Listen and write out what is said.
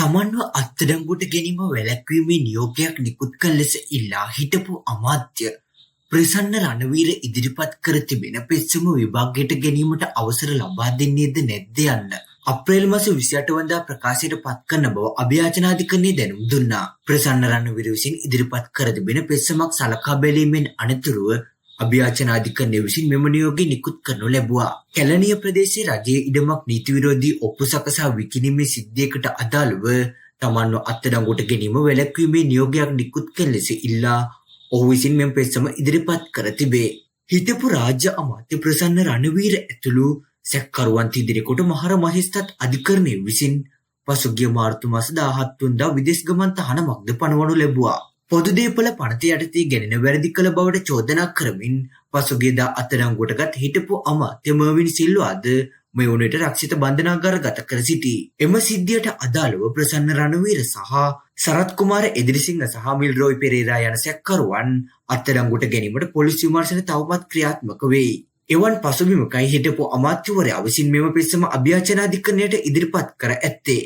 තමන්ව අත්අඩංගුවට ගැනීම වැළැක්වීමේ නියෝගයක් නිකුත් කළ ලෙස ඉල්ලා හිටපු අමාත්‍ය ප්‍රසන්න රණවීර ඉදිරිපත් කර තිබෙන පෙත්සම විභාගයට ගැනීමට අවසර ලබා දෙන්නේද නැද්ද යන්න අප්‍රේල් මාස 28 වනදා ප්‍රකාශයට පත් කරන බව අභියාචනාධිකරණයේ දැනුම් දුන්නා. ප්‍රසන්න රණවීර විසින් ඉදිරිපත් කර තිබෙන පෙත්සමක් සලකා බැලීමෙන් අනතුරුව අභියාචනාධිකරණය විසින් මෙම නියෝගය නිකුත් කරනු ලැබුවා. කැලණිය ප්‍රදේශයේ රජයේ ඉඩමක් නීති විරෝධී ඔප්පු සකසා විකිණීමේ සිද්ධියකට අදාළව තමන්ව අත්අඩංගුවට ගැනීම වැළැක්වීමේ නියෝගයක් නිකුත් කළ ලෙස ඉල්ලා ඔහු විසින් මෙම පෙත්සම ඉදිරිපත් කර තිබේ. හිටපු රාජ්‍ය අමාත්‍ය ප්‍රසන්න රණවීර ඇතුළු සැකකරුවන් තිදෙනෙකුට මහර මහේස්ත්‍රාත් අධිකරණය විසින් පසුගිය මාර්තු මාස 17 වනදා විදේශ ගමන් තහනමක්ද පනවනු ලැබුවා. පොදු දේපල පනත යටතේ ගැනෙන වැරදි කළ බවට චෝදනා කරමින් පසුගියදා අත්අඩංගුවටගත් හිටපු අමාත්‍ය මර්වින් සිල්වාද මේ වනවිට රක්ෂිත බන්ධනාගාරගත කර සිටී. එම සිද්ධියට අදාළව ප්‍රසන්න රණවීර සහ සරත් කුමාර එදිරිසිංහ සහ මිල්රොයි පෙරේරා යන සැකකරුවන් අත්අඩංගුවට ගැනීමට පොලිස් විමර්ශන තවමත් ක්‍රියාත්මක වෙයි. එවන් පසුබිමකයි හිටපු අමාත්‍යවරයා විසින් මෙම පෙත්සම අභියාචනාධිකරණයට ඉදිරිපත් කර ඇත්තේ.